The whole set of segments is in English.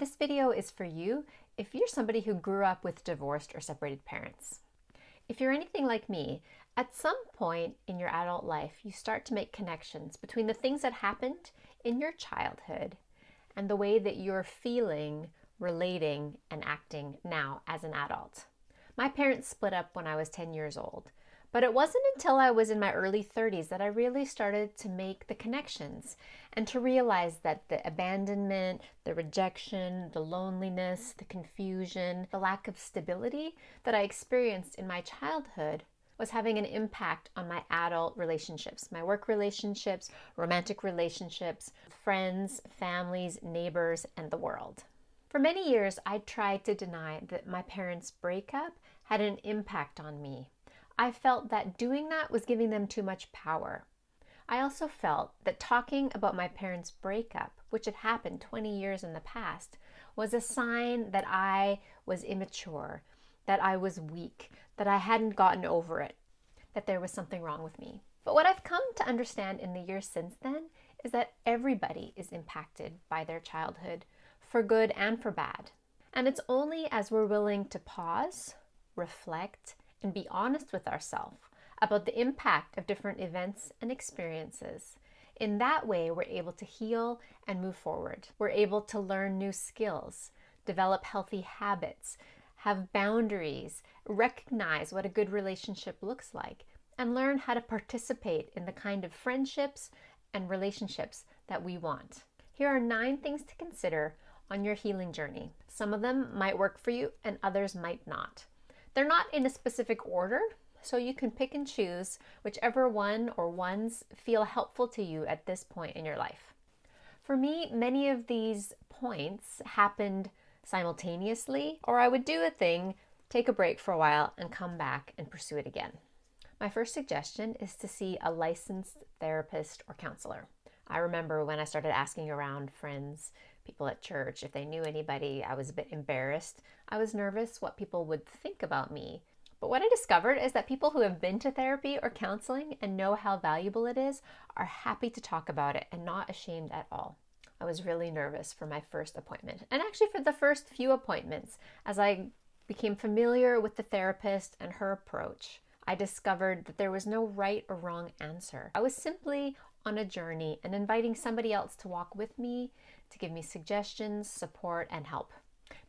This video is for you if you're somebody who grew up with divorced or separated parents. If you're anything like me, at some point in your adult life, you start to make connections between the things that happened in your childhood and the way that you're feeling, relating, and acting now as an adult. My parents split up when I was 10 years old, but it wasn't until I was in my early 30s that I really started to make the connections and to realize that the abandonment, the rejection, the loneliness, the confusion, the lack of stability that I experienced in my childhood was having an impact on my adult relationships, my work relationships, romantic relationships, friends, families, neighbors, and the world. For many years, I tried to deny that my parents' breakup had an impact on me. I felt that doing that was giving them too much power. I also felt that talking about my parents' breakup, which had happened 20 years in the past, was a sign that I was immature, that I was weak, that I hadn't gotten over it, that there was something wrong with me. But what I've come to understand in the years since then is that everybody is impacted by their childhood, for good and for bad. And it's only as we're willing to pause, reflect, and be honest with ourselves about the impact of different events and experiences. In that way, we're able to heal and move forward. We're able to learn new skills, develop healthy habits, have boundaries, recognize what a good relationship looks like, and learn how to participate in the kind of friendships and relationships that we want. Here are 9 things to consider on your healing journey. Some of them might work for you and others might not. They're not in a specific order, so you can pick and choose whichever one or ones feel helpful to you at this point in your life. For me, many of these points happened simultaneously, or I would do a thing, take a break for a while, and come back and pursue it again. My first suggestion is to see a licensed therapist or counselor. I remember when I started asking around friends, people at church, if they knew anybody, I was a bit embarrassed. I was nervous what people would think about me. But what I discovered is that people who have been to therapy or counseling and know how valuable it is are happy to talk about it and not ashamed at all. I was really nervous for my first appointment, and actually for the first few appointments. As I became familiar with the therapist and her approach, I discovered that there was no right or wrong answer. I was simply on a journey and inviting somebody else to walk with me, to give me suggestions, support, and help.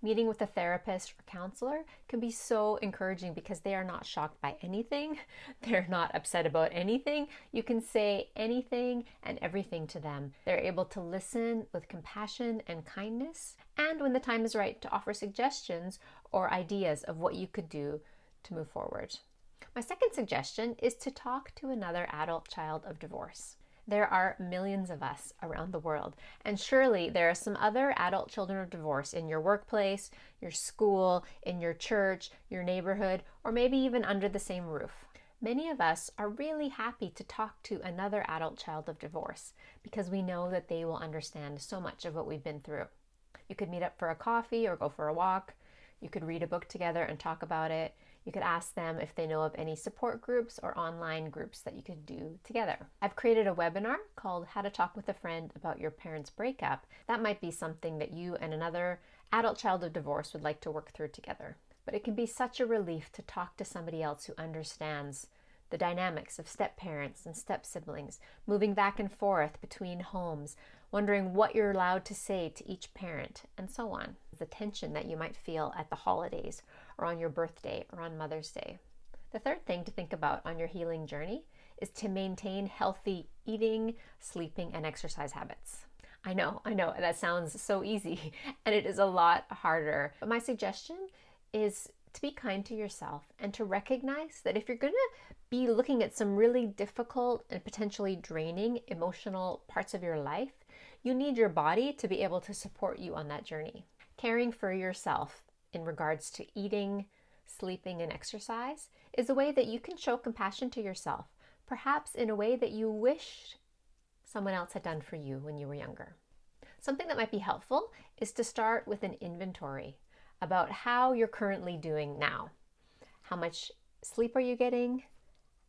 Meeting with a therapist or counselor can be so encouraging because they are not shocked by anything. They're not upset about anything. You can say anything and everything to them. They're able to listen with compassion and kindness, and when the time is right, to offer suggestions or ideas of what you could do to move forward. My second suggestion is to talk to another adult child of divorce. There are millions of us around the world, and surely there are some other adult children of divorce in your workplace, your school, in your church, your neighborhood, or maybe even under the same roof. Many of us are really happy to talk to another adult child of divorce because we know that they will understand so much of what we've been through. You could meet up for a coffee or go for a walk. You could read a book together and talk about it. You could ask them if they know of any support groups or online groups that you could do together. I've created a webinar called How to Talk with a Friend About Your Parents' Breakup. That might be something that you and another adult child of divorce would like to work through together. But it can be such a relief to talk to somebody else who understands the dynamics of step-parents and step-siblings, moving back and forth between homes, wondering what you're allowed to say to each parent, and so on. The tension that you might feel at the holidays, or on your birthday, or on Mother's Day. The third thing to think about on your healing journey is to maintain healthy eating, sleeping, and exercise habits. I know, that sounds so easy, and it is a lot harder. But my suggestion is to be kind to yourself and to recognize that if you're going to be looking at some really difficult and potentially draining emotional parts of your life, you need your body to be able to support you on that journey. Caring for yourself in regards to eating, sleeping, and exercise is a way that you can show compassion to yourself, perhaps in a way that you wish someone else had done for you when you were younger. Something that might be helpful is to start with an inventory about how you're currently doing now. How much sleep are you getting?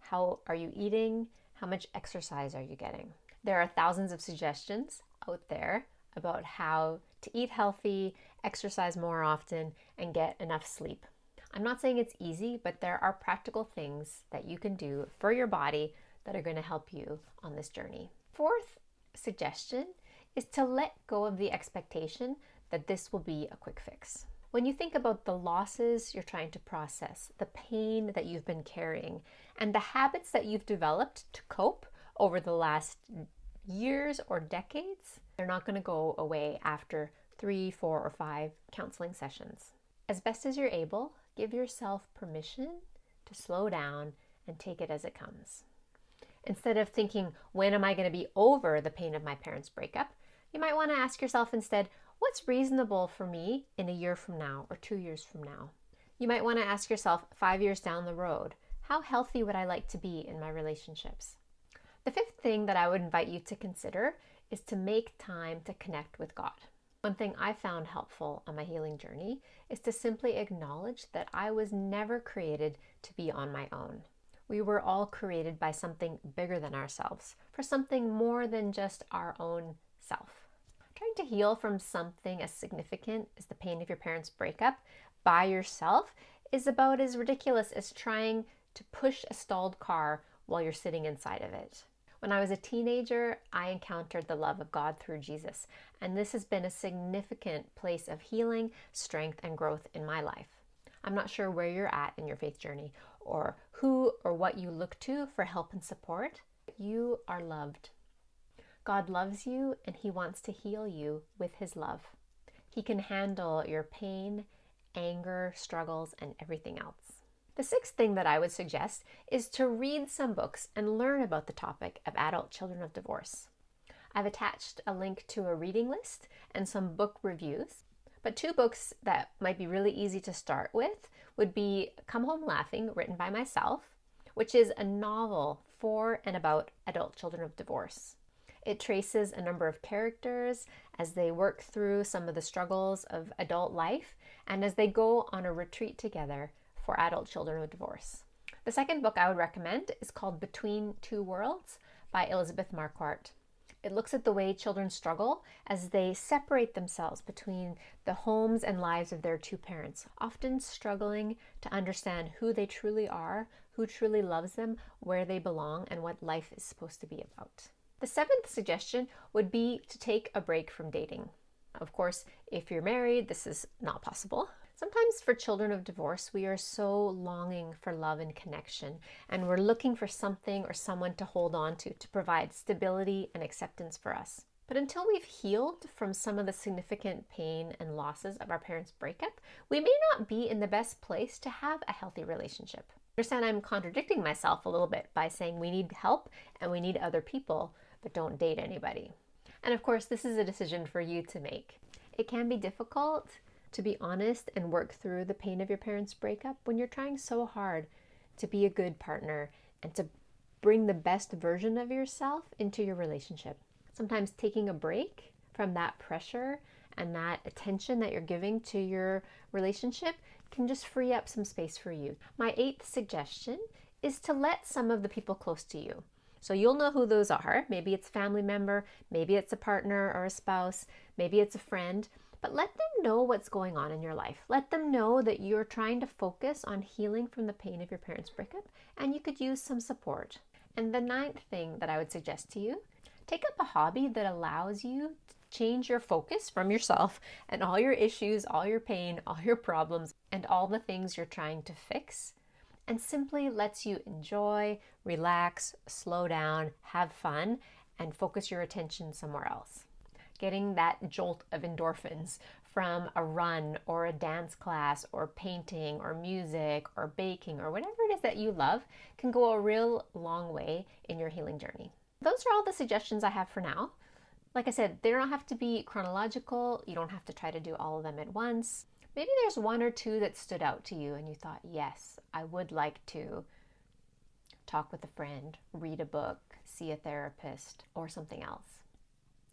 How are you eating? How much exercise are you getting? There are thousands of suggestions out there about how to eat healthy exercise more often, and get enough sleep. I'm not saying it's easy, but there are practical things that you can do for your body that are going to help you on this journey. Fourth suggestion is to let go of the expectation that this will be a quick fix. When you think about the losses you're trying to process, the pain that you've been carrying, and the habits that you've developed to cope over the last years or decades, they're not going to go away after 3, 4, or 5 counseling sessions. As best as you're able, give yourself permission to slow down and take it as it comes. Instead of thinking, when am I going to be over the pain of my parents' breakup, you might want to ask yourself instead, what's reasonable for me in a year from now or 2 years from now? You might want to ask yourself 5 years down the road, how healthy would I like to be in my relationships? The fifth thing that I would invite you to consider is to make time to connect with God. One thing I found helpful on my healing journey is to simply acknowledge that I was never created to be on my own. We were all created by something bigger than ourselves, for something more than just our own self. Trying to heal from something as significant as the pain of your parents' breakup by yourself is about as ridiculous as trying to push a stalled car while you're sitting inside of it. When I was a teenager, I encountered the love of God through Jesus, and this has been a significant place of healing, strength, and growth in my life. I'm not sure where you're at in your faith journey or who or what you look to for help and support. You are loved. God loves you, and He wants to heal you with His love. He can handle your pain, anger, struggles, and everything else. The sixth thing that I would suggest is to read some books and learn about the topic of adult children of divorce. I've attached a link to a reading list and some book reviews, but 2 books that might be really easy to start with would be Come Home Laughing, written by myself, which is a novel for and about adult children of divorce. It traces a number of characters as they work through some of the struggles of adult life and as they go on a retreat together for adult children of divorce. The second book I would recommend is called Between Two Worlds by Elizabeth Marquardt. It looks at the way children struggle as they separate themselves between the homes and lives of their 2 parents, often struggling to understand who they truly are, who truly loves them, where they belong, and what life is supposed to be about. The 7th suggestion would be to take a break from dating. Of course, if you're married, this is not possible. Sometimes for children of divorce, we are so longing for love and connection, and we're looking for something or someone to hold on to provide stability and acceptance for us. But until we've healed from some of the significant pain and losses of our parents' breakup, we may not be in the best place to have a healthy relationship. I understand I'm contradicting myself a little bit by saying we need help and we need other people, but don't date anybody. And of course, this is a decision for you to make. It can be difficult to be honest and work through the pain of your parents' breakup when you're trying so hard to be a good partner and to bring the best version of yourself into your relationship. Sometimes taking a break from that pressure and that attention that you're giving to your relationship can just free up some space for you. My 8th suggestion is to let some of the people close to you. So you'll know who those are. Maybe it's a family member, maybe it's a partner or a spouse, maybe it's a friend, but let them know what's going on in your life. Let them know that you're trying to focus on healing from the pain of your parents' breakup and you could use some support. And the 9th thing that I would suggest to you, take up a hobby that allows you to change your focus from yourself and all your issues, all your pain, all your problems, and all the things you're trying to fix, and simply lets you enjoy, relax, slow down, have fun, and focus your attention somewhere else. Getting that jolt of endorphins from a run or a dance class or painting or music or baking or whatever it is that you love can go a real long way in your healing journey. Those are all the suggestions I have for now. Like I said, they don't have to be chronological. You don't have to try to do all of them at once. Maybe there's 1 or 2 that stood out to you and you thought, yes, I would like to talk with a friend, read a book, see a therapist, or something else.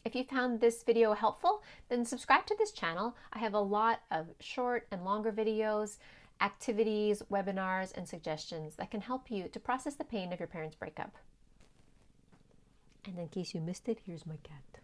If you found this video helpful, then subscribe to this channel. I have a lot of short and longer videos, activities, webinars, and suggestions that can help you to process the pain of your parents' breakup. And in case you missed it, here's my cat.